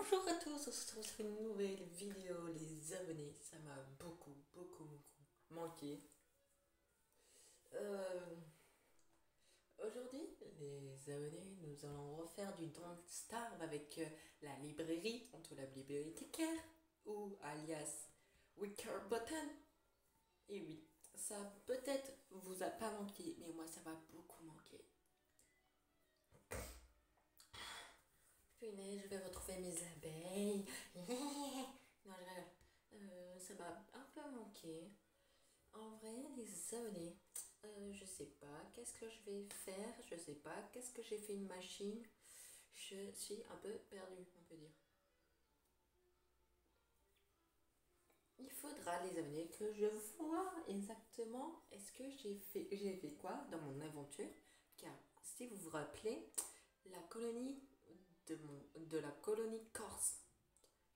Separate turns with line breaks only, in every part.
Bonjour à tous, on se retrouve sur une nouvelle vidéo, les abonnés, ça m'a beaucoup manqué. Euh, Aujourd'hui, les abonnés, nous allons refaire du Don't Starve avec la librairie, entre la bibliothécaire, ou alias Wicker Button. Et oui, ça peut-être vous a pas manqué, mais moi ça m'a beaucoup manqué. Punaise, je vais retrouver mes abeilles. Non, je rigole. Ça m'a un peu manqué. En vrai, les abonnés, je sais pas qu'est-ce que je vais faire, je sais pas qu'est-ce que j'ai fait une machine. Je suis un peu perdue, on peut dire. Il faudra, les abonnés, que je vois exactement est-ce que j'ai fait quoi dans mon aventure. Car si vous vous rappelez, la colonie de la colonie Corse.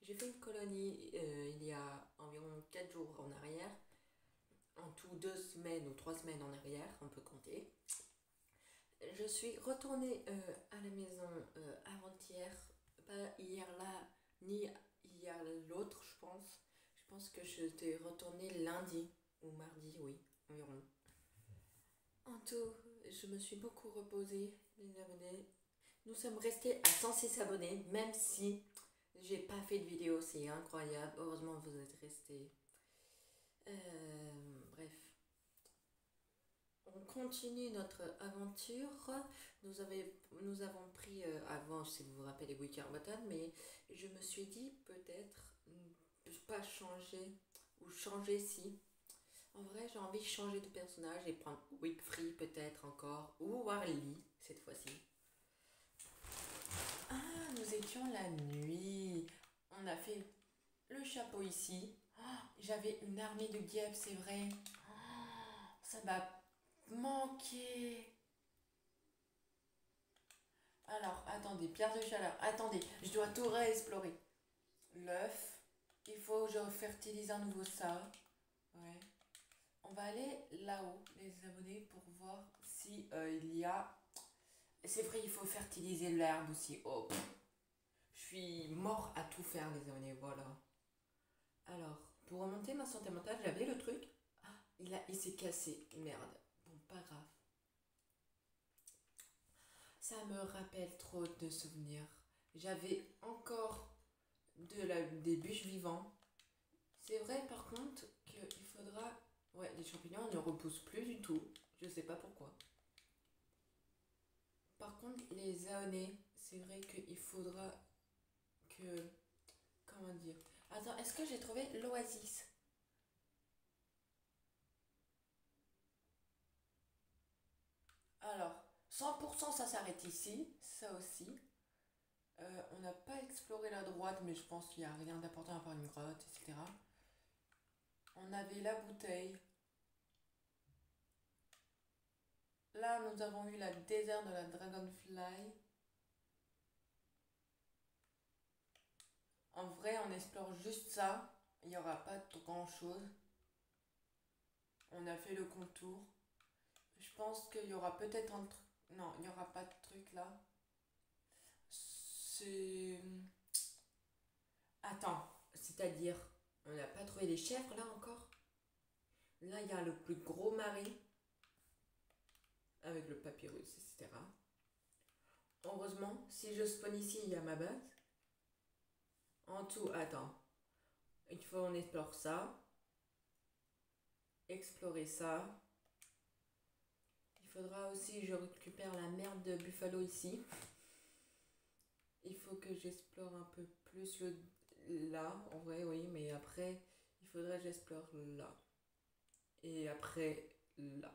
J'ai fait une colonie il y a environ 4 jours en arrière. En tout 2 semaines ou 3 semaines en arrière, on peut compter. Je suis retournée à la maison avant-hier, pas hier là, ni hier l'autre, je pense. Je pense que je t'ai retournée lundi ou mardi, oui, environ. En tout, je me suis beaucoup reposée, les abonnés. Nous sommes restés à 106 abonnés, même si j'ai pas fait de vidéo, c'est incroyable. Heureusement, vous êtes restés. Bref. On continue notre aventure. Nous avons pris avant, si vous vous rappelez, Wicker Button, mais je me suis dit peut-être pas changer ou changer si. En vrai, j'ai envie de changer de personnage et prendre Wickfree peut-être encore ou Warly cette fois-ci. Ah, nous étions la nuit. On a fait le chapeau ici. Oh, j'avais une armée de guêpes, c'est vrai. Oh, ça m'a manqué. Alors, attendez, pierre de chaleur. Attendez, je dois tout réexplorer. L'œuf. Il faut que je fertilise à nouveau ça. Ouais. On va aller là-haut, les abonnés, pour voir si il y a... C'est vrai, il faut fertiliser l'herbe aussi. Oh, je suis mort à tout faire, les abonnés, voilà. Alors, pour remonter ma santé mentale, j'avais le truc. Ah, il s'est cassé. Merde. Bon, pas grave. Ça me rappelle trop de souvenirs. J'avais encore des bûches vivantes. C'est vrai par contre qu'il faudra... Ouais, les champignons ne repoussent plus du tout. Je sais pas pourquoi. Par contre, les aonés, c'est vrai qu'il faudra que... Comment dire? Attends, est-ce que j'ai trouvé l'oasis? Alors, 100% ça s'arrête ici, ça aussi. On n'a pas exploré la droite, mais je pense qu'il n'y a rien d'important à part une grotte, etc. On avait la bouteille. Là, nous avons eu la désert de la Dragonfly. En vrai, on explore juste ça. Il n'y aura pas grand chose. On a fait le contour. Je pense qu'il y aura peut-être un truc. Non, il n'y aura pas de truc là. C'est. Attends, c'est-à-dire, on n'a pas trouvé les chèvres là encore. Là, il y a le plus gros marais. Avec le papyrus, etc. Heureusement, si je spawn ici, il y a ma base. En tout, attends. Il faut qu'on explore ça. Explorer ça. Il faudra aussi que je récupère la merde de buffalo ici. Il faut que j'explore un peu plus là, en vrai, oui, mais après, il faudrait que j'explore là. Et après, là.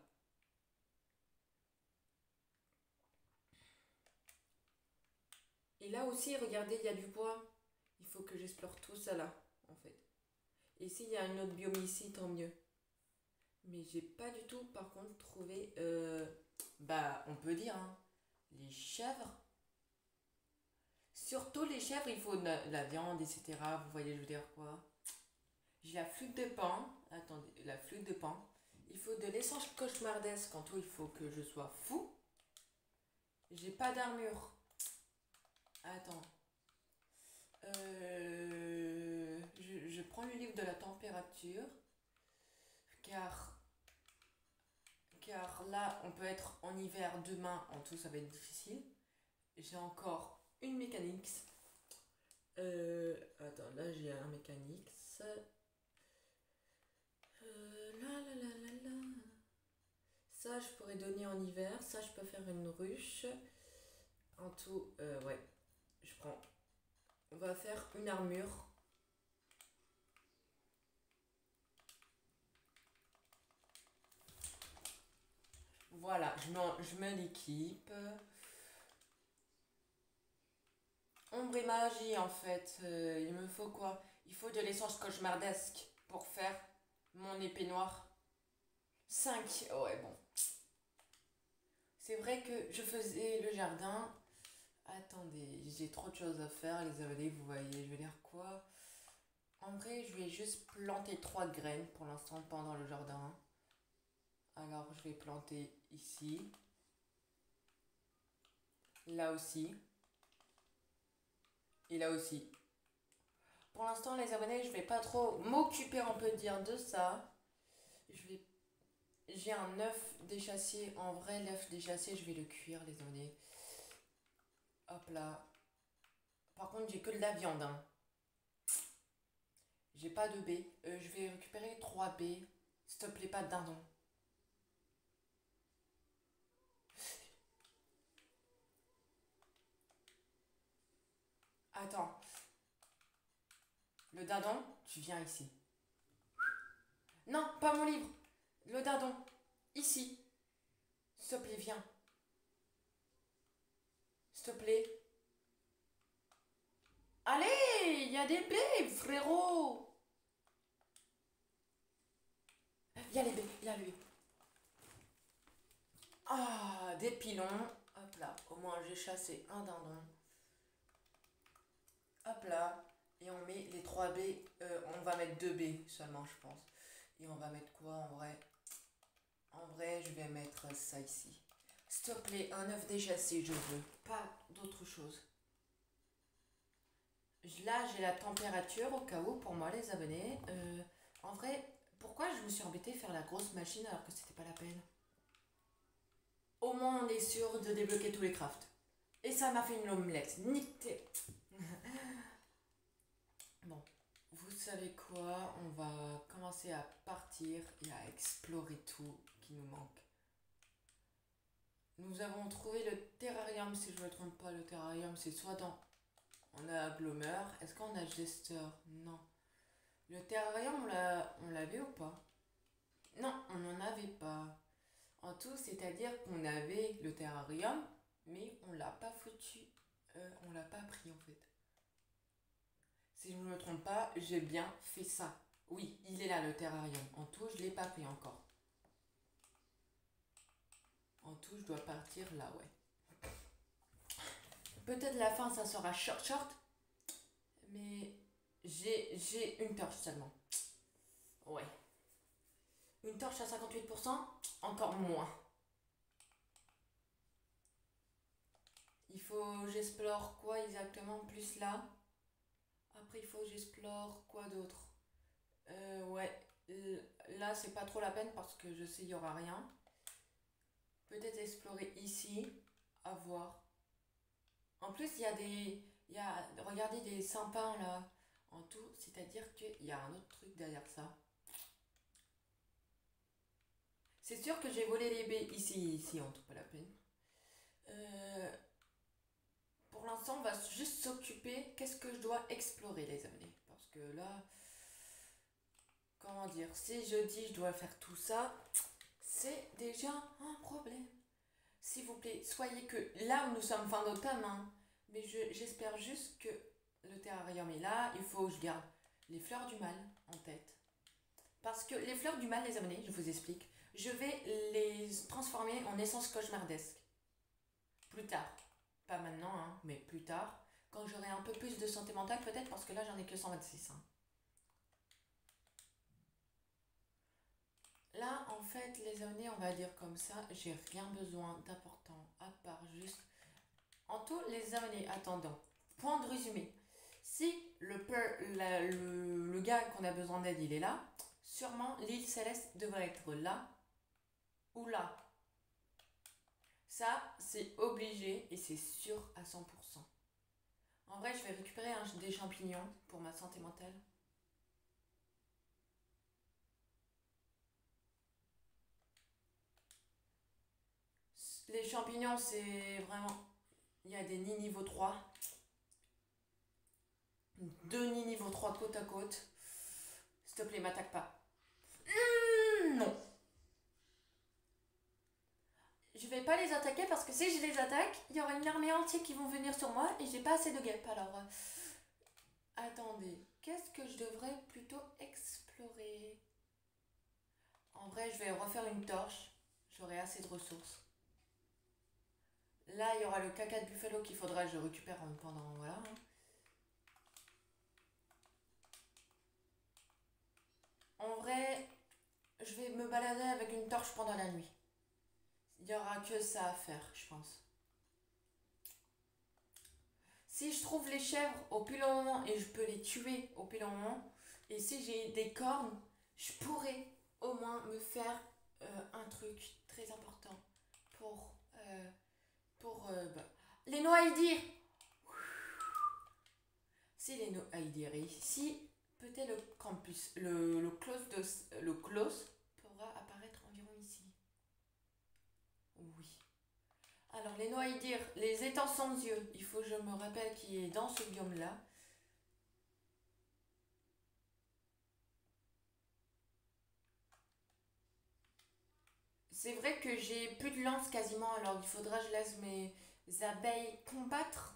Et là aussi, regardez, il y a du bois. Il faut que j'explore tout ça là, en fait. Et s'il y a un autre biome ici, tant mieux. Mais j'ai pas du tout, par contre, trouvé... bah, on peut dire, hein, les chèvres. Surtout les chèvres, il faut de la viande, etc. Vous voyez, je veux dire quoi? J'ai la flûte de pan. Attendez, la flûte de pan. Il faut de l'essence cauchemardesque. En tout, il faut que je sois fou. J'ai pas d'armure. Attends. prends le livre de la température, car là, on peut être en hiver, demain, en tout, ça va être difficile. J'ai encore une mécanique. Attends, là, j'ai un mécanique. Là. Ça, je pourrais donner en hiver. Ça, je peux faire une ruche. En tout, ouais. Je prends. On va faire une armure. Voilà, je me l'équipe. Ombre et magie, en fait. Il me faut quoi? Il faut de l'essence cauchemardesque pour faire mon épée noire. 5. Ouais, bon. C'est vrai que je faisais le jardin. Attendez, j'ai trop de choses à faire, les amis, vous voyez. Je vais dire quoi? En vrai, je vais juste planter 3 graines pour l'instant pendant le jardin. Alors, je vais planter ici. Là aussi. Et là aussi. Pour l'instant, les abonnés, je vais pas trop m'occuper, on peut dire, de ça. J'ai un œuf d'échassier. En vrai, l'œuf d'échassier, je vais le cuire, les abonnés. Hop là. Par contre, j'ai que de la viande. Hein. J'ai pas de baies. Je vais récupérer 3 baies. S'il te plaît, pas de dindon. Attends. Le dindon, tu viens ici. Non, pas mon livre. Le dindon. Ici. S'il te plaît, viens. S'il te plaît. Allez, il y a des baies, frérot. Il y a les baies, il y a lui. Ah, des pilons. Hop là, au moins j'ai chassé un dindon. Hop là. Et on met les 3 baies. On va mettre 2 baies seulement, je pense. Et on va mettre quoi en vrai? En vrai, je vais mettre ça ici. S'il te plaît, un œuf déchassé, je veux. Pas d'autre chose. Là, j'ai la température au cas où pour moi, les abonnés. En vrai, pourquoi je me suis embêtée à faire la grosse machine alors que c'était pas la peine? Au moins, on est sûr de débloquer tous les crafts. Et ça m'a fait une omelette. Niqué. Bon, vous savez quoi? On va commencer à partir et à explorer tout qui nous manque. Nous avons trouvé le terrarium, si je ne me trompe pas. Le terrarium, c'est soit dans... On a Bloomer. Est-ce qu'on a Jester? Non. Le terrarium, on l'avait ou pas? Non, on n'en avait pas. En tout, c'est-à-dire qu'on avait le terrarium, mais on l'a pas foutu. On l'a pas pris en fait. Si je ne me trompe pas, j'ai bien fait ça. Oui, il est là le terrarium. En tout, je ne l'ai pas pris encore. En tout, je dois partir là, ouais. Peut-être la fin, ça sera short. Mais j'ai une torche seulement. Ouais. Une torche à 58%, encore moins. Il faut j'explore quoi exactement plus là. Après il faut j'explore quoi d'autre. Ouais. Là c'est pas trop la peine parce que je sais il y aura rien. Peut-être explorer ici. À voir. En plus il y a des... regardez des sapins là. En tout, c'est-à-dire qu'il y a un autre truc derrière ça. C'est sûr que j'ai volé les baies ici, en tout pas la peine. Pour l'instant, on va juste s'occuper. Qu'est-ce que je dois explorer, les amis? Parce que là, comment dire, si je dis je dois faire tout ça, c'est déjà un problème. S'il vous plaît, soyez que là où nous sommes fin d'automne, hein, mais j'espère juste que le terrarium est là. Il faut que je garde les fleurs du mal en tête. Parce que les fleurs du mal, les amis, je vous explique, je vais les transformer en essence cauchemardesque. Plus tard. Pas maintenant, hein, mais plus tard. Quand j'aurai un peu plus de santé mentale, peut-être, parce que là, j'en ai que 126. Hein. Là, en fait, les années, on va dire comme ça, j'ai rien besoin d'important, à part juste... En tout, les années, attendant. Point de résumé. Si le gars qu'on a besoin d'aide, il est là. Sûrement, l'île céleste devrait être là ou là. Ça, c'est obligé et c'est sûr à 100%. En vrai, je vais récupérer des champignons pour ma santé mentale. Les champignons, c'est vraiment... Il y a des nids niveau 3. 2 nids niveau 3 côte à côte. S'il te plaît, m'attaque pas. Non. Je vais pas les attaquer parce que si je les attaque, il y aura une armée entière qui vont venir sur moi et j'ai pas assez de guêpes. Alors, attendez, qu'est-ce que je devrais plutôt explorer? En vrai, je vais refaire une torche. J'aurai assez de ressources. Là, il y aura le caca de buffalo qu'il faudra que je récupère pendant... Voilà. En vrai, je vais me balader avec une torche pendant la nuit. Il n'y aura que ça à faire, je pense. Si je trouve les chèvres au pile au moment et je peux les tuer au pile au moment, et si j'ai des cornes, je pourrais au moins me faire un truc très important pour... bah, les Noaïdir. Si les Noaïdir ici, peut-être le campus, le close pourra apparaître environ ici. Oui. Alors, les Noaïdir, les étangs sans yeux, il faut que je me rappelle qui est dans ce biome-là. C'est vrai que j'ai plus de lance quasiment, alors il faudra que je laisse mes abeilles combattre.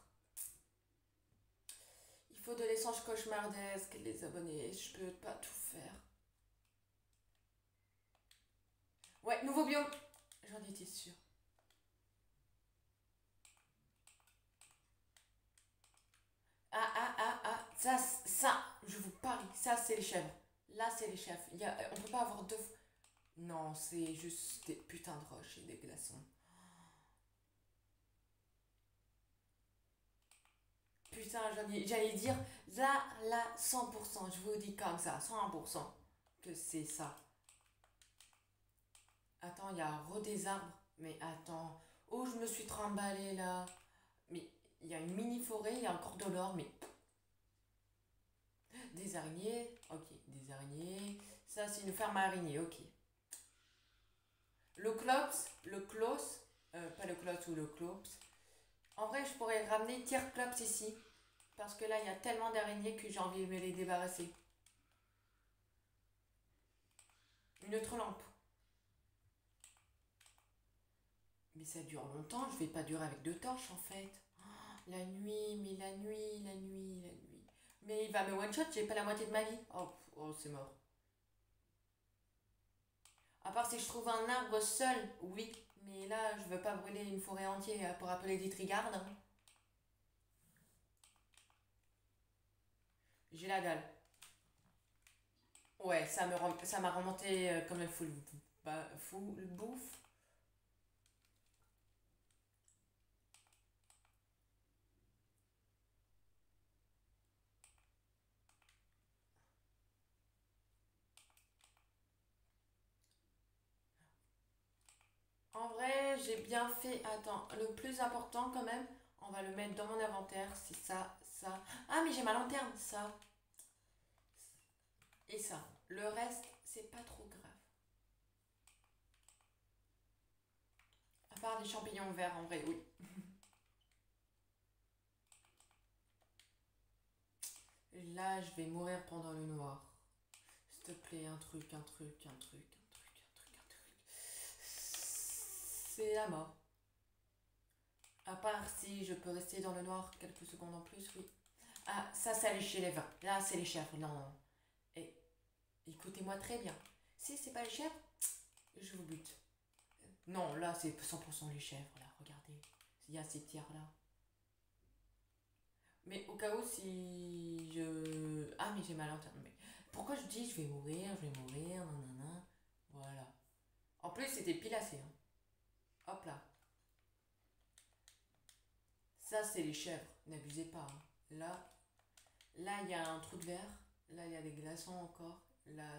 Il faut de l'essence cauchemardesque, les abonnés, je peux pas tout faire. Ouais, nouveau biome. J'en étais sûre. Ça, je vous parie, ça c'est les chèvres. Là c'est les chèvres. On peut pas avoir deux... Non, c'est juste des putains de roches et des glaçons. Putain, j'allais dire, là, 100%, je vous dis comme ça, 100% que c'est ça. Attends, il y a des arbres. Mais attends, oh, je me suis trimballée là. Mais il y a une mini forêt, il y a encore de l'or, mais... Des araignées, ok, des araignées. Ça, c'est une ferme à araignées, ok. Le clops, pas le clops ou le clops. En vrai, je pourrais ramener Tierclops ici. Parce que là, il y a tellement d'araignées que j'ai envie de me les débarrasser. Une autre lampe. Mais ça dure longtemps, je vais pas durer avec deux torches en fait. Oh, la nuit, mais la nuit, la nuit, la nuit. Mais il va me one-shot, j'ai pas la moitié de ma vie. Oh, c'est mort. À part si je trouve un arbre seul, oui. Mais là, je veux pas brûler une forêt entière pour appeler des trigardes. Hein. J'ai la dalle. Ouais, ça m'a remonté comme un full bouffe. En vrai, j'ai bien fait. Attends, le plus important quand même, on va le mettre dans mon inventaire. C'est ça, ça. Ah, mais j'ai ma lanterne, ça. Et ça. Le reste, c'est pas trop grave. À part les champignons verts, en vrai, oui. Là, je vais mourir pendant le noir. S'il te plaît, un truc, un truc, un truc, un truc, un truc, un truc. C'est la mort. À part si je peux rester dans le noir quelques secondes en plus, oui. Ah, ça, c'est les chèvres. Là, c'est les chèvres. Non, non. Et écoutez-moi très bien. Si c'est pas les chèvres, je vous bute. Non, là, c'est 100% les chèvres, là. Regardez. Il y a ces tiers-là. Mais au cas où, si je... Ah, mais j'ai ma lanterne. Mais pourquoi je dis je vais mourir, nanana. Voilà. En plus, c'était pilacé. Hein. Hop là. Ça, c'est les chèvres. N'abusez pas. Hein. Là, il y a un trou de verre. Là, il y a des glaçons encore. Là,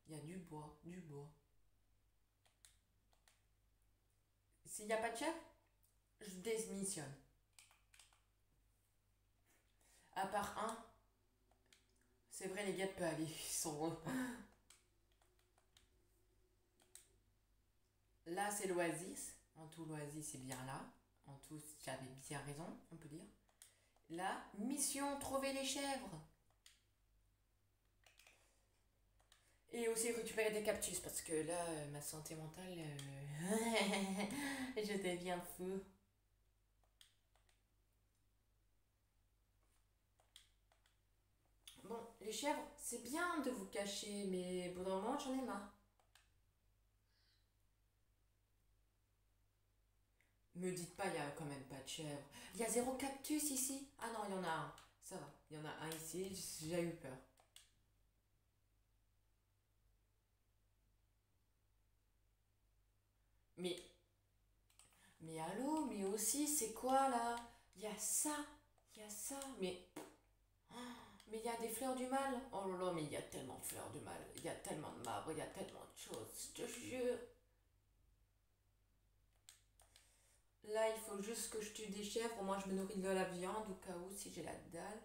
il y a du bois, du bois. S'il n'y a pas de chèvre, je démissionne. À part un, c'est vrai, les gars peuvent aller. Ils sont. Là, c'est l'oasis. En tout, l'oasis, c'est bien là. En tout, j'avais bien raison, on peut dire. Là, mission trouver les chèvres. Et aussi récupérer des cactus parce que là, ma santé mentale, je deviens fou. Bon, les chèvres, c'est bien de vous cacher, mais au bout d'un moment, j'en ai marre. Me dites pas, il y a quand même pas de chèvre. Il y a zéro cactus ici. Ah non, il y en a un. Ça va, il y en a un ici, j'ai eu peur. Mais, mais allô, mais aussi, c'est quoi là? Il y a ça, il y a ça, mais il y a des fleurs du mal. Oh là là, mais il y a tellement de fleurs du mal. Il y a tellement de marbre, il y a tellement de choses, je te jure. Là, il faut juste que je tue des chèvres. Moi, je me nourris de la viande au cas où si j'ai la dalle.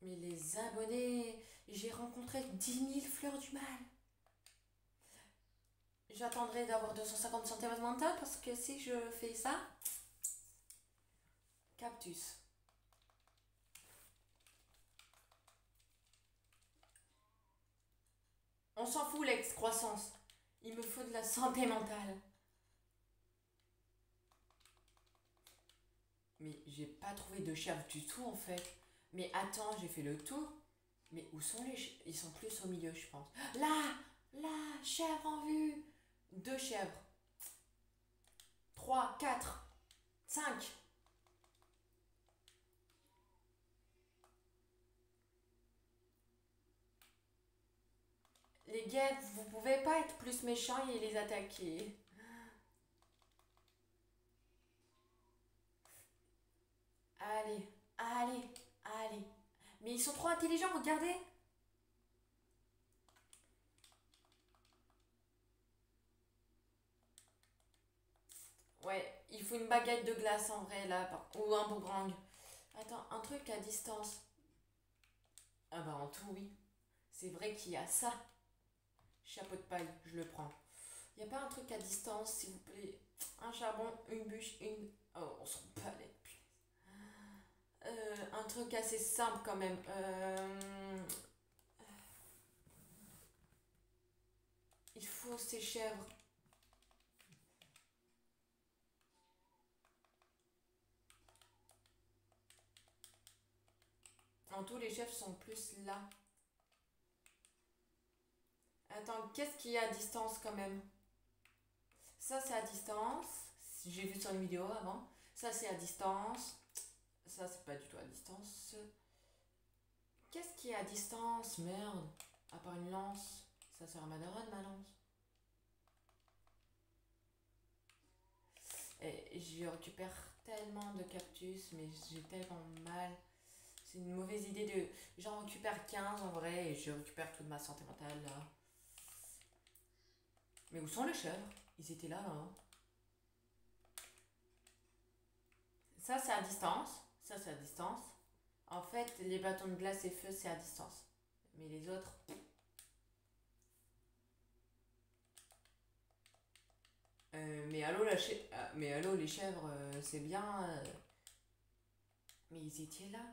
Mais les abonnés, j'ai rencontré 10 000 fleurs du mal. J'attendrai d'avoir 250 centimes mentales parce que si je fais ça, cactus. On s'en fout l'ex-croissance. Il me faut de la santé mentale. Mais j'ai pas trouvé de chèvre du tout en fait. Mais attends, j'ai fait le tour. Mais où sont les chèvres? Ils sont plus au milieu, je pense. Là! Là! Chèvre en vue! Deux chèvres. Trois, quatre, cinq. Les gars, vous pouvez pas être plus méchants et les attaquer. Allez, allez, allez. Mais ils sont trop intelligents, regardez. Ouais, il faut une baguette de glace en vrai là, ou un boomerang. Attends, un truc à distance. Ah bah en tout oui. C'est vrai qu'il y a ça. Chapeau de paille, je le prends. Y a pas un truc à distance, s'il vous plaît? Un charbon, une bûche, une. Oh, on s'en palette. Un truc assez simple quand même. Il faut ces chèvres. En tout, les chèvres sont plus là. Attends, qu'est-ce qu'il y a à distance quand même? Ça, c'est à distance. J'ai vu sur une vidéo avant. Ça, c'est à distance. Ça, c'est pas du tout à distance. Qu'est-ce qui est à distance? Merde. À part une lance. Ça sert à ma daronne, ma lance. Et je récupère tellement de cactus, mais j'ai tellement mal. C'est une mauvaise idée de. J'en récupère 15 en vrai et je récupère toute ma santé mentale là. Mais où sont les chèvres? Ils étaient là, là. Ça, c'est à distance. Ça, c'est à distance. En fait, les bâtons de glace et feu, c'est à distance. Mais les autres. Mais allô, mais allô, les chèvres, c'est bien. Mais ils étaient là.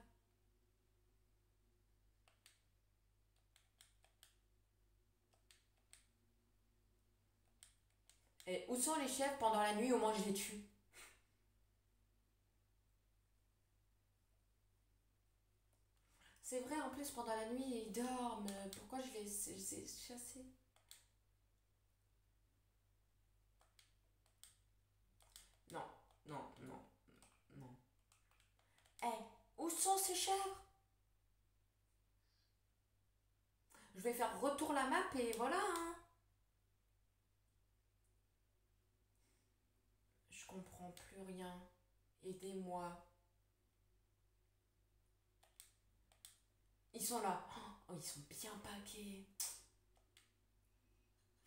Et où sont les chèvres pendant la nuit? Au moins, je les tue. C'est vrai, en plus, pendant la nuit, ils dorment. Pourquoi je les ai chassés? Non, non, non, non. Eh, où sont ces chèvres? Je vais faire retour la map et voilà, hein. Je comprends plus rien. Aidez-moi. Ils sont là. Oh, ils sont bien paqués.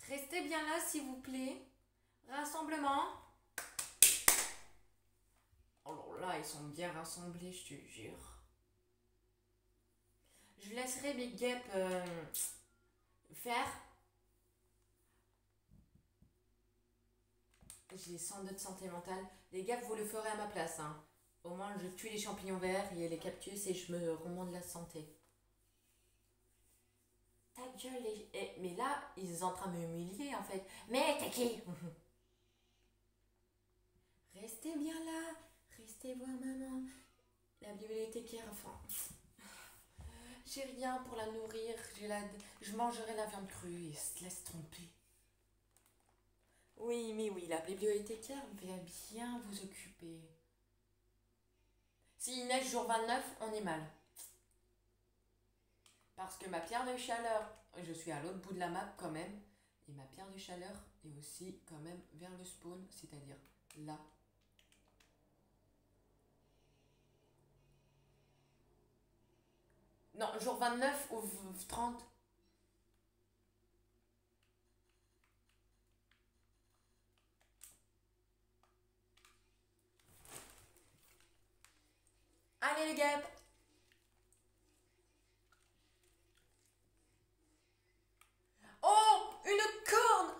Restez bien là, s'il vous plaît. Rassemblement. Alors là, ils sont bien rassemblés, je te jure. Je laisserai mes guêpes faire. J'ai 102 de santé mentale. Les guêpes, vous le ferez à ma place. Hein. Au moins, je tue les champignons verts et les cactus et je me remonte la santé. Ta gueule, mais là, ils sont en train de m'humilier en fait. Mais t'es qui? Restez bien là. Restez voir maman. La bibliothécaire, enfin. J'ai rien pour la nourrir. Je mangerai la viande crue et se laisse tromper. Oui, mais oui, la bibliothécaire va bien vous occuper. S'il neige jour 29, on est mal. Parce que ma pierre de chaleur, je suis à l'autre bout de la map quand même. Et ma pierre de chaleur est aussi quand même vers le spawn, c'est-à-dire là. Non, jour 29 ou 30. Allez les gars. Oh, une corne.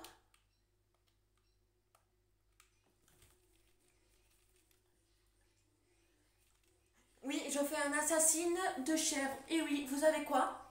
Oui, je fais un assassine de chèvre. Et oui, vous savez quoi?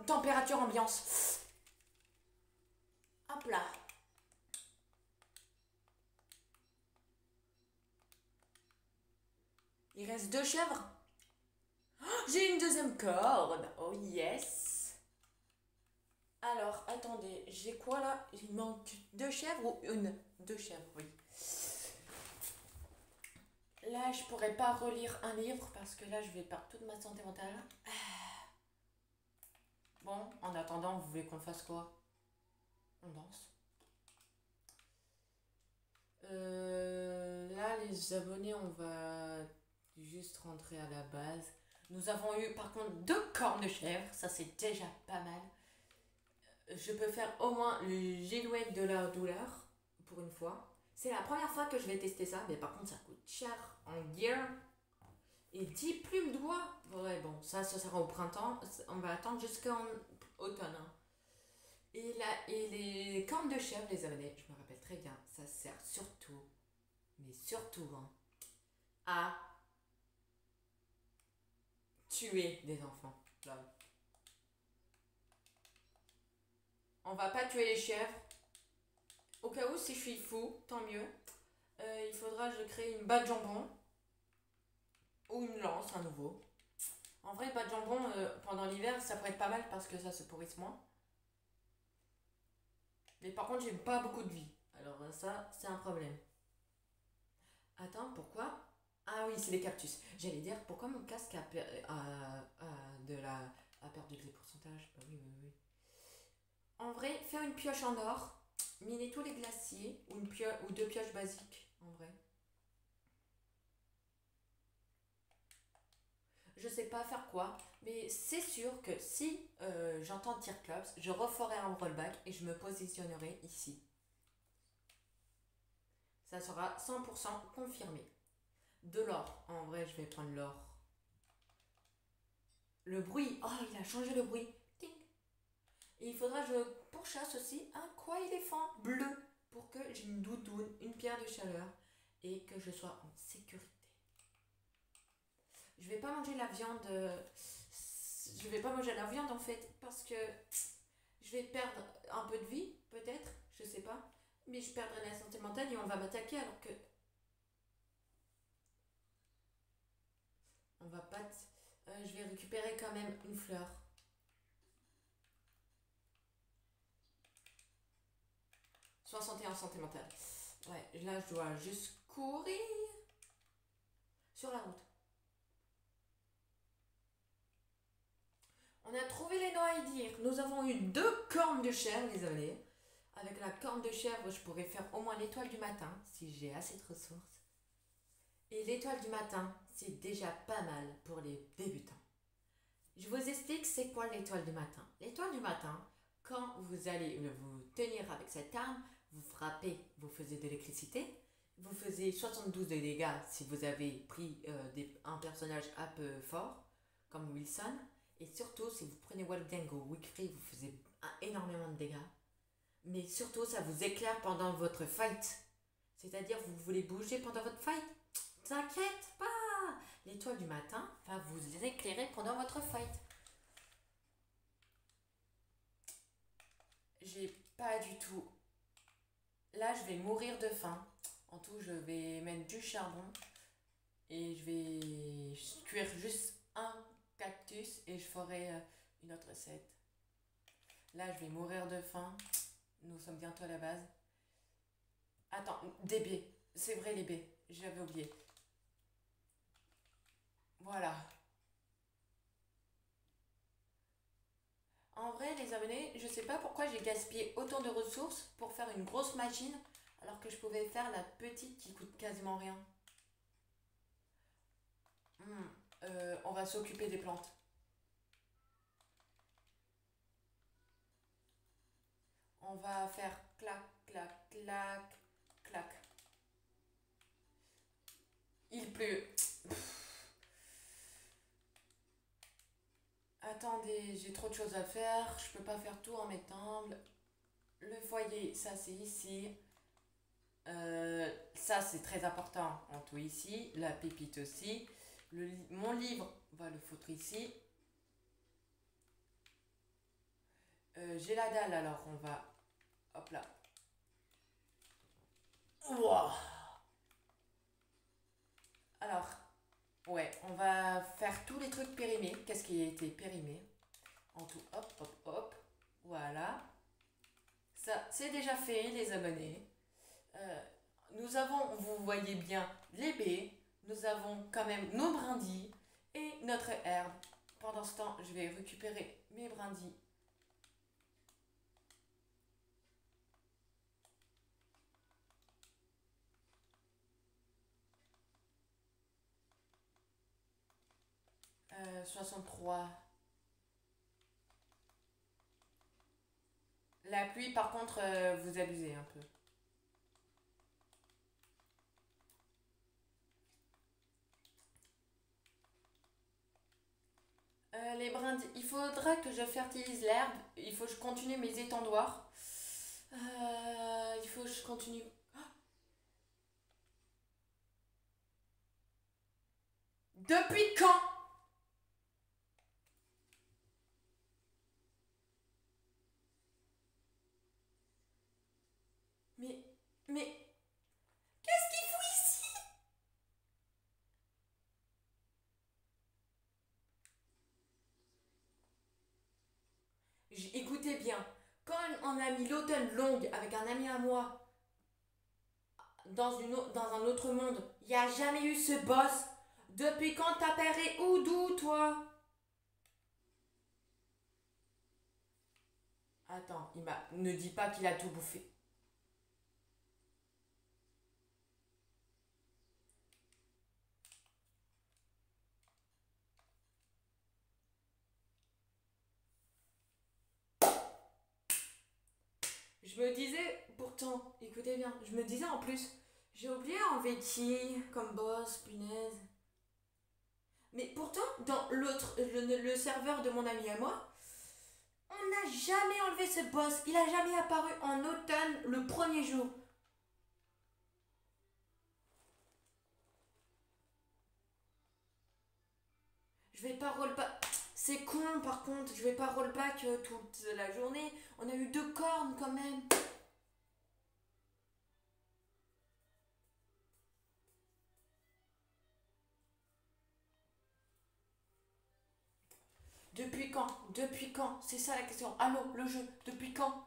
Température ambiance. Hop là. Il reste 2 chèvres. Oh, j'ai une deuxième corde. Oh yes. Alors, attendez, j'ai quoi là? Il manque 2 chèvres ou une? 2 chèvres, oui. Là, je pourrais pas relire un livre parce que là, je vais perdre toute ma santé mentale. Bon, en attendant, vous voulez qu'on fasse quoi? On danse. Là, les abonnés, on va juste rentrer à la base. Nous avons eu par contre 2 cornes de chèvre, ça c'est déjà pas mal. Je peux faire au moins le gilouette de la douleur pour une fois. C'est la première fois que je vais tester ça, mais par contre ça coûte cher en gear. Et 10 plumes d'oie. Ouais, bon, ça sera au printemps. On va attendre jusqu'en automne. Hein. Et les cornes de chèvre, les abonnés, je me rappelle très bien, ça sert surtout, mais surtout, hein, à tuer des enfants. Là. On va pas tuer les chèvres. Au cas où, si je suis fou, tant mieux. Il faudra que je crée une bas de jambon. Ou une lance à nouveau. En vrai, bas de jambon, pendant l'hiver, ça pourrait être pas mal parce que ça se pourrisse moins. Mais par contre, j'ai pas beaucoup de vie. Alors ça, c'est un problème. Attends, pourquoi? Ah oui, c'est les cactus. J'allais dire, pourquoi mon casque a perdu des pourcentages? Bah oui, oui, oui. En vrai, faire une pioche en or, miner tous les glaciers, ou 2 pioches basiques, en vrai. Je sais pas faire quoi, mais c'est sûr que si j'entends Tir Clubs, je referai un rollback et je me positionnerai ici. Ça sera 100% confirmé. De l'or. En vrai, je vais prendre l'or. Le bruit. Oh, il a changé le bruit. Ting. Et il faudra que je pourchasse aussi un quoi éléphant bleu pour que j'ai une doudoune, une pierre de chaleur et que je sois en sécurité. Je vais pas manger la viande. Je vais pas manger la viande en fait parce que je vais perdre un peu de vie, peut-être, je sais pas. Mais je perdrai la santé mentale et on va m'attaquer alors que. On va pas. Je vais récupérer quand même une fleur. 61 santé mentale. Ouais, là je dois juste courir sur la route. On a trouvé les noix à dire. Nous avons eu 2 cornes de chèvre, les amis. Avec la corne de chèvre, je pourrais faire au moins l'étoile du matin, si j'ai assez de ressources. Et l'étoile du matin, c'est déjà pas mal pour les débutants. Je vous explique c'est quoi l'étoile du matin. L'étoile du matin, quand vous allez vous tenir avec cette arme, vous frappez, vous faisiez de l'électricité, vous faisiez 72 de dégâts si vous avez pris un personnage un peu fort, comme Wilson, et surtout si vous prenez Wolfgang ou Wickery, vous faisiez énormément de dégâts. Mais surtout, ça vous éclaire pendant votre fight. C'est-à-dire, vous voulez bouger pendant votre fight. T'inquiète pas. L'étoile du matin va vous éclairer pendant votre fight. J'ai pas du tout... Là, je vais mourir de faim. En tout, je vais mettre du charbon. Et je vais cuire juste un cactus. Et je ferai une autre recette. Là, je vais mourir de faim. Nous sommes bientôt à la base. Attends, des baies. C'est vrai, les baies. J'avais oublié. Voilà. En vrai, les abonnés, je sais pas pourquoi j'ai gaspillé autant de ressources pour faire une grosse machine alors que je pouvais faire la petite qui coûte quasiment rien. On va s'occuper des plantes. On va faire clac, clac, clac, clac. Il pleut. Attendez, j'ai trop de choses à faire. Je peux pas faire tout en mettant. Le foyer, ça c'est ici. Ça c'est très important. En tout ici. La pépite aussi. Mon livre, on va le foutre ici. J'ai la dalle, alors on va... Hop là. Wow. Alors, ouais, on va faire tous les trucs périmés. Qu'est-ce qui a été périmé? En tout, hop, hop, hop. Voilà. Ça, c'est déjà fait, les abonnés. Nous avons, vous voyez bien, les baies. Nous avons quand même nos brindilles et notre herbe. Pendant ce temps, je vais récupérer mes brindilles. « 63. La pluie, par contre, vous abusez un peu. Les brindilles, il faudra que je fertilise l'herbe. Il faut que je continue mes étendoirs. Il faut que je continue. Depuis quand? Mais, qu'est-ce qu'il fout ici? Écoutez bien, quand on a mis l'automne longue avec un ami à moi dans un autre monde, il n'y a jamais eu ce boss. Depuis quand t'as perdu où d'où, toi? Attends, ne dis pas qu'il a tout bouffé. Je me disais, pourtant, écoutez bien, je me disais en plus, j'ai oublié enlever qui comme boss, punaise. Mais pourtant, dans le serveur de mon ami à moi, on n'a jamais enlevé ce boss. Il a jamais apparu en automne le premier jour. Je vais pas rollback. C'est con par contre, je vais pas rollback toute la journée. On a eu 2 cornes quand même. Depuis quand? Depuis quand? C'est ça la question. Allô, le jeu, depuis quand?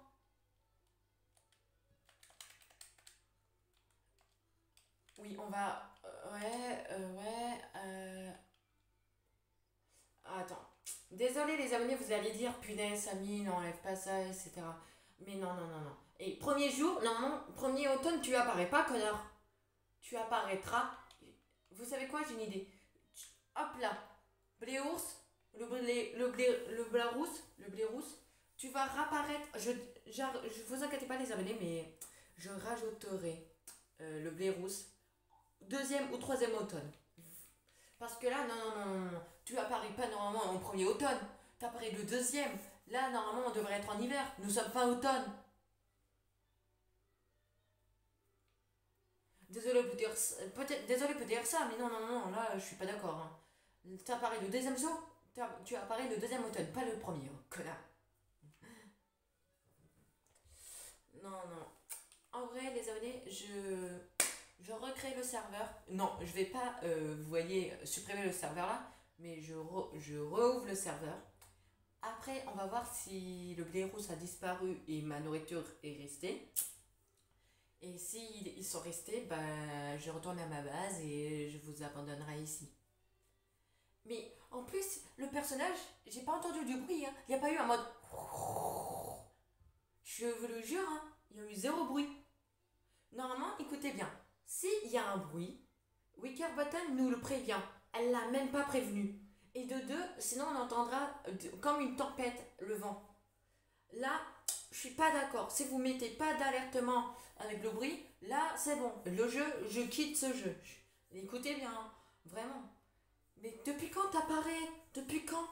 Oui, on va... ouais. Attends. Désolé les abonnés, vous allez dire, punaise, Samy, n'enlève pas ça, etc. Mais non, non, non, non. Et premier jour, non, non, premier automne, tu apparais pas, connard. Tu apparaîtras. Vous savez quoi, j'ai une idée. Hop là. Blé ours, le blé rousse, tu vas réapparaître. Je vous inquiétez pas les abonnés, mais je rajouterai le blé rousse deuxième ou troisième automne. Parce que là, non, non, non, non, non. Tu apparais pas normalement en premier automne. Tu apparais le deuxième. Là, normalement, on devrait être en hiver. Nous sommes fin automne. Désolé pour dire, désolé pour dire ça, mais non, non, non, là, je suis pas d'accord. Hein. Tu apparais le deuxième jour, tu apparais le deuxième automne, pas le premier, oh, connard. Non, non. En vrai, les abonnés, je recrée le serveur. Non, je vais pas, vous voyez, supprimer le serveur là, mais je rouvre le serveur. Après, on va voir si le blé rouge a disparu et ma nourriture est restée. Et s'ils ils sont restés, bah, je retourne à ma base et je vous abandonnerai ici. Mais en plus, le personnage, j'ai pas entendu du bruit. Hein. Il n'y a pas eu un mode. Je vous le jure, hein, il y a eu zéro bruit. Normalement, écoutez bien. S'il y a un bruit, Wickerbottom nous le prévient. Elle l'a même pas prévenu. Et de deux, sinon on entendra comme une tempête le vent. Là, je suis pas d'accord. Si vous mettez pas d'alertement avec le bruit, là c'est bon. Le jeu, je quitte ce jeu. Écoutez bien, hein, vraiment. Mais depuis quand t'apparais? Depuis quand?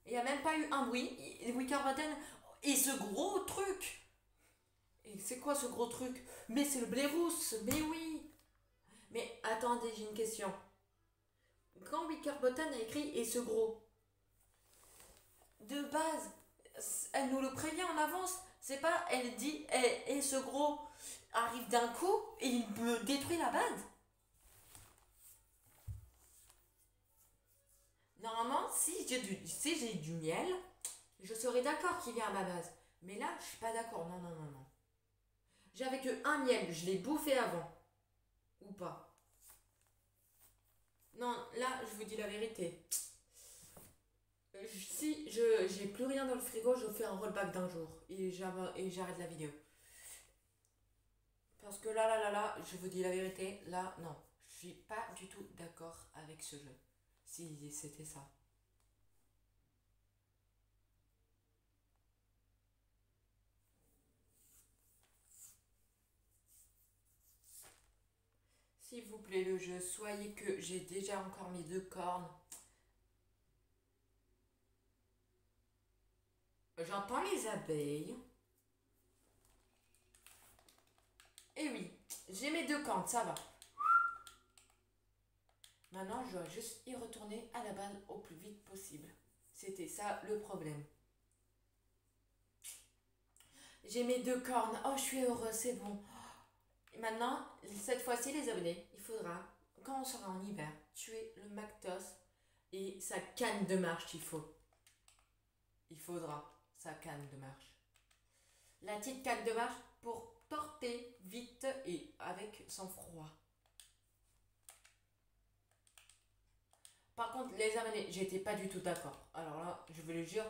Il n'y a même pas eu un bruit. Wickerbottom et ce gros truc. Et c'est quoi ce gros truc? Mais c'est le blé rousse, mais oui. Mais attendez, j'ai une question. Quand Wickerbottom a écrit et ce gros, de base, elle nous le prévient en avance. C'est pas, elle dit, et ce gros arrive d'un coup et il me détruit la base. Normalement, si j'ai du miel, je serais d'accord qu'il vient à ma base. Mais là, je suis pas d'accord. Non, non, non, non. J'avais que un miel, je l'ai bouffé avant. Ou pas. Non, là, je vous dis la vérité. Si je j'ai plus rien dans le frigo, je fais un rollback d'un jour. Et j'arrête la vidéo. Parce que là, je vous dis la vérité, là, non. Je suis pas du tout d'accord avec ce jeu. Si c'était ça. S'il vous plaît, le jeu, soyez que j'ai déjà encore mes deux cornes. J'entends les abeilles. Et oui, j'ai mes deux cornes, ça va. Maintenant, je dois juste y retourner à la base au plus vite possible. C'était ça le problème. J'ai mes deux cornes. Oh, je suis heureuse, c'est bon. Et maintenant, cette fois-ci, les abonnés, il faudra, quand on sera en hiver, tuer le Mactos et sa canne de marche, il faut. Il faudra sa canne de marche. La petite canne de marche pour porter vite et avec sang-froid. Par contre, les abonnés, j'étais pas du tout d'accord. Alors là, je vous le jure,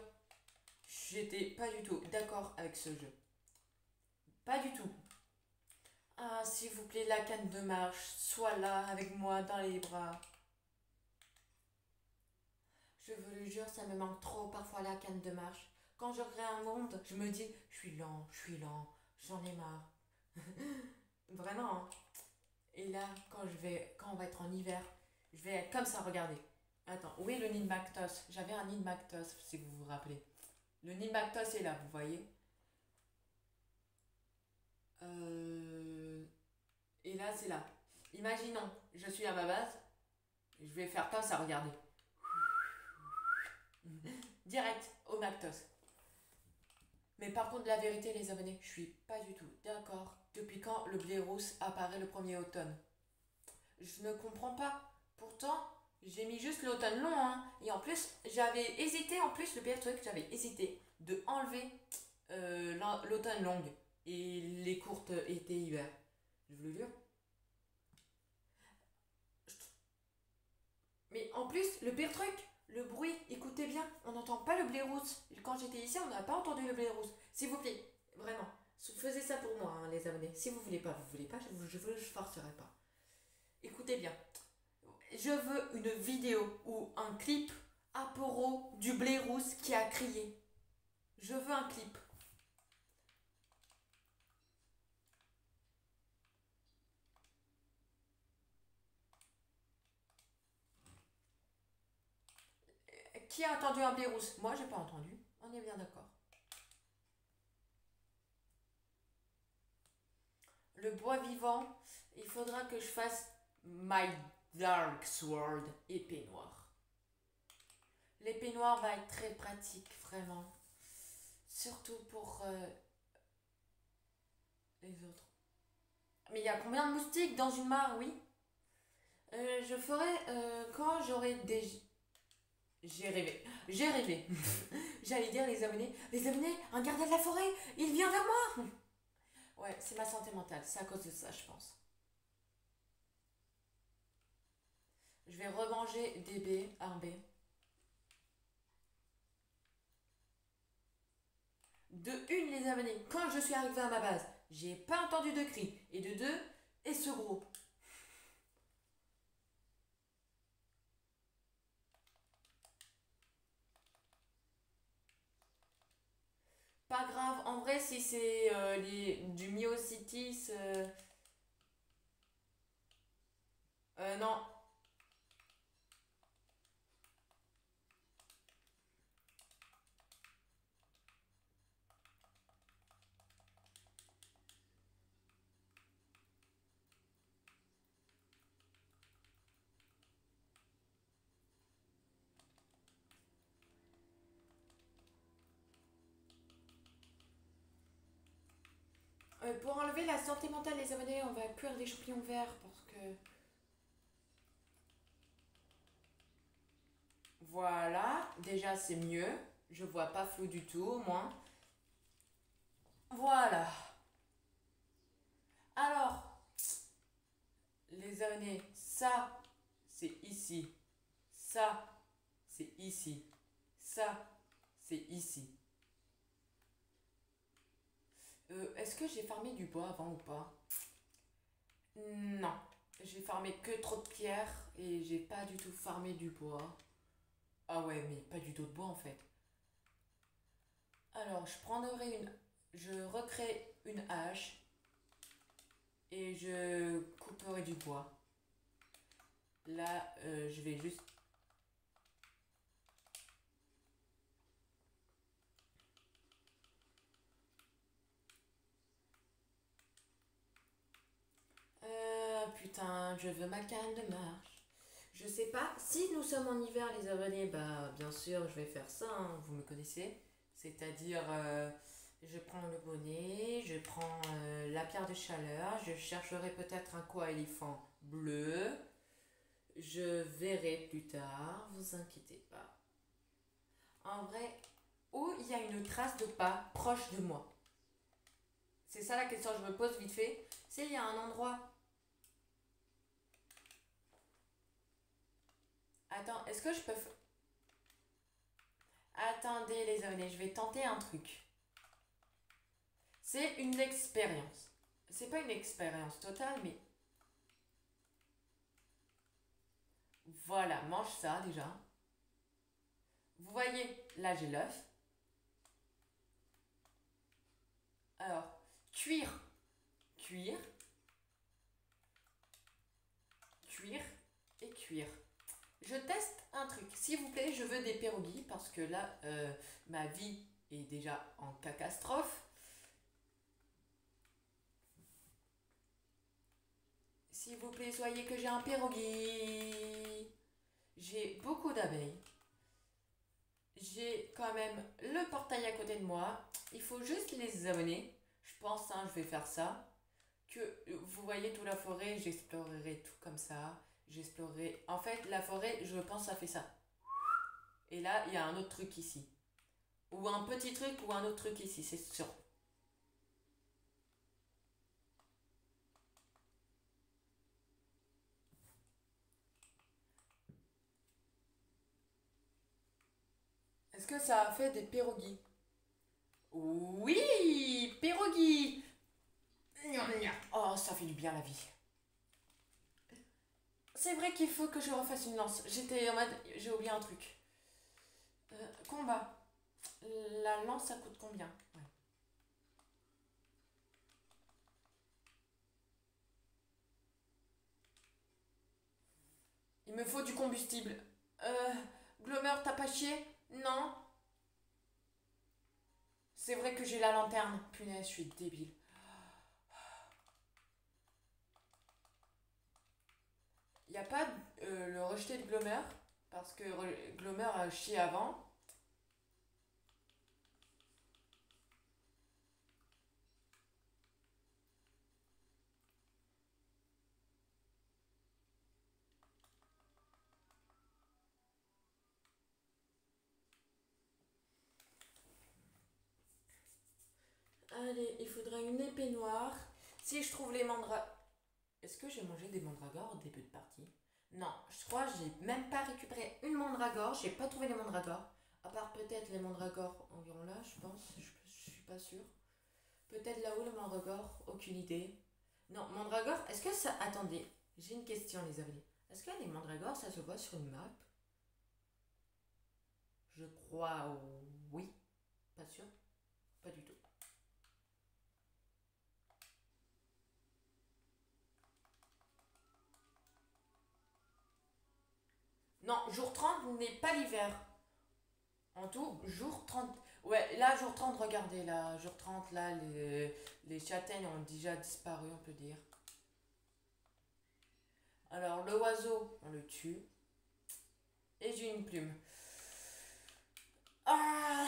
j'étais pas du tout d'accord avec ce jeu. Pas du tout. Ah, s'il vous plaît, la canne de marche, sois là avec moi dans les bras. Je vous le jure, ça me manque trop parfois la canne de marche. Quand je regarde un monde, je me dis, je suis lent, j'en ai marre. Vraiment, hein. Et là, quand on va être en hiver, je vais être comme ça, regardez. Attends, où est le nid de Mactos? J'avais un nid de Mactos, si vous vous rappelez. Le nid de Mactos est là, vous voyez. Euh, Et là, c'est là. Imaginons, je suis à ma base. Je vais faire comme ça, regardez. Direct au Mactos. Mais par contre, la vérité, les abonnés, je suis pas du tout d'accord. Depuis quand le blé rousse apparaît le premier automne? Je ne comprends pas. Pourtant, j'ai mis juste l'automne long, hein. Et en plus, j'avais hésité, en plus, le pire truc, j'avais hésité de enlever l'automne longue et les courtes été-hiver. Je vous le jure. Mais en plus, le pire truc, le bruit, écoutez bien, on n'entend pas le blé rousse. Quand j'étais ici, on n'a pas entendu le blé rousse. S'il vous plaît, vraiment, faisez ça pour moi, hein, les abonnés. Si vous voulez pas, je vous forcerai pas. Écoutez bien, je veux une vidéo ou un clip apéro du blé rousse qui a crié. Je veux un clip. Qui a entendu un blé rousse? Moi, j'ai pas entendu. On est bien d'accord. Le bois vivant, il faudra que je fasse My Dark Sword, épée noire. L'épée noire va être très pratique, vraiment. Surtout pour les autres. Mais il y a combien de moustiques dans une mare, oui? Je ferai quand j'aurai des... J'ai rêvé. J'ai rêvé. J'allais dire les abonnés. Les abonnés, un gardien de la forêt, il vient vers moi. Ouais, c'est ma santé mentale. C'est à cause de ça, je pense. Je vais remanger des baies, un baie. De une, les abonnés, quand je suis arrivée à ma base, j'ai pas entendu de cri. Et de deux, et ce gros. Pas grave, en vrai, si c'est du myositis. Non. Pour enlever la santé mentale des abonnés, on va cuire des champignons verts parce que. Voilà, déjà c'est mieux. Je vois pas flou du tout, au moins. Voilà. Alors, les abonnés, ça, c'est ici. Ça, c'est ici. Ça, c'est ici. Est-ce que j'ai farmé du bois avant ou pas? Non. J'ai farmé que trop de pierres et j'ai pas du tout farmé du bois. Ah ouais, mais pas du tout de bois en fait. Alors, je prendrai une... Je recrée une hache et je couperai du bois. Là, je vais juste... Putain, je veux ma canne de marche. Je sais pas, si nous sommes en hiver les abonnés, bah bien sûr je vais faire ça, hein, vous me connaissez. C'est-à-dire, je prends le bonnet, je prends la pierre de chaleur, je chercherai peut-être un coéléphant bleu. Je verrai plus tard, vous inquiétez pas. En vrai, où il y a une trace de pas proche de moi? C'est ça la question que je me pose vite fait. S'il y a un endroit... Attends, est-ce que je peux... Attendez les abonnés, je vais tenter un truc. C'est une expérience. C'est pas une expérience totale, mais... Voilà, mange ça déjà. Vous voyez, là j'ai l'œuf. Alors, cuire, cuire, cuire et cuire. Je teste un truc. S'il vous plaît, je veux des pierogies parce que là, ma vie est déjà en catastrophe. S'il vous plaît, soyez que j'ai un pierogi. J'ai beaucoup d'abeilles. J'ai quand même le portail à côté de moi. Il faut juste les abonner. Je pense, hein, je vais faire ça. Que vous voyez toute la forêt, j'explorerai tout comme ça. J'explorerai. En fait, la forêt, je pense, ça fait ça. Et là, il y a un autre truc ici. Ou un petit truc ou un autre truc ici, c'est sûr. que ça a fait des pierogies? Oui, pierogies. Oh, ça fait du bien la vie. C'est vrai qu'il faut que je refasse une lance. J'étais en mode, j'ai oublié un truc. Combat. La lance, ça coûte combien? Ouais. Il me faut du combustible. Euh, Glomer, t'as pas chié? Non. C'est vrai que j'ai la lanterne. Punaise, je suis débile. Y a pas le rejeté de Glomer? Parce que Glomer a chié avant. Allez, il faudra une épée noire. Si je trouve les mandras... Est-ce que j'ai mangé des mandragores au début de partie? Non, je crois que j'ai même pas récupéré une mandragore. J'ai pas trouvé les mandragores. À part peut-être les mandragores environ là, je pense. Je suis pas sûre. Peut-être là-haut le mandragore, aucune idée. Non, mandragore, est-ce que ça... Attendez, j'ai une question les amis. Est-ce que les mandragores, ça se voit sur une map? Je crois oui. Pas sûr? Pas du tout. Non, jour 30 n'est pas l'hiver. En tout, jour 30. Ouais, là, jour 30, regardez, là, jour 30, là, les châtaignes ont déjà disparu, on peut dire. Alors, le oiseau, on le tue. Et j'ai une plume. Ah!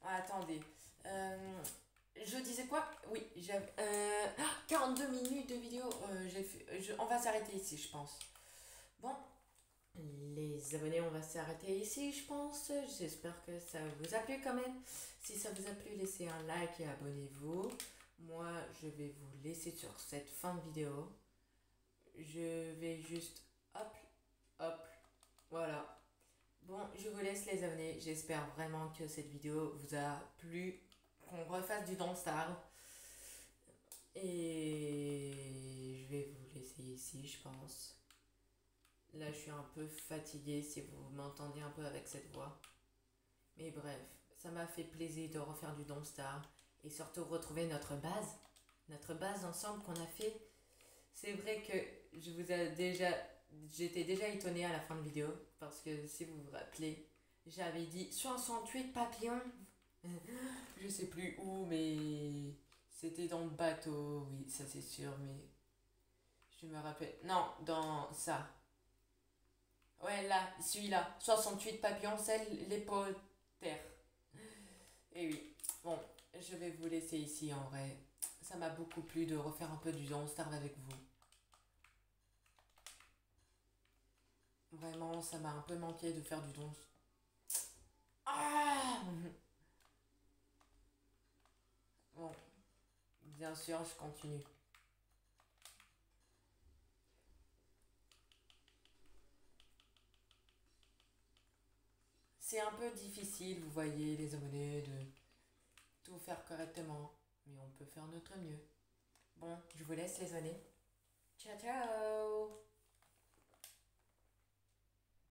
Attendez. Je disais quoi? Oui, j'avais... 42 minutes de vidéo. On va s'arrêter ici, je pense. Bon, les abonnés, on va s'arrêter ici, je pense. J'espère que ça vous a plu quand même. Si ça vous a plu, laissez un like et abonnez-vous. Moi, je vais vous laisser sur cette fin de vidéo. Je vais juste... Hop, hop, voilà. Bon, je vous laisse les abonnés. J'espère vraiment que cette vidéo vous a plu. Qu'on refasse du Don't Starve. Et je vais vous laisser ici, je pense. Là, je suis un peu fatiguée si vous m'entendez un peu avec cette voix. Mais bref, ça m'a fait plaisir de refaire du Don't Starve. Et surtout retrouver notre base. Notre base ensemble qu'on a fait. C'est vrai que je vous ai déjà... J'étais déjà étonnée à la fin de vidéo. Parce que si vous vous rappelez, j'avais dit 68 papillons. Je sais plus où, mais c'était dans le bateau, oui, ça c'est sûr, mais je me rappelle. Non, dans ça. Ouais, là, celui-là. 68 papillons, c'est l'hélicoptère. Et oui, bon, je vais vous laisser ici en vrai. Ça m'a beaucoup plu de refaire un peu du Don't Starve avec vous. Vraiment, ça m'a un peu manqué de faire du Don't. Ah! Bon, bien sûr, je continue. C'est un peu difficile, vous voyez, les abonnés, de tout faire correctement, mais on peut faire notre mieux. Bon, je vous laisse les abonnés. Ciao ciao!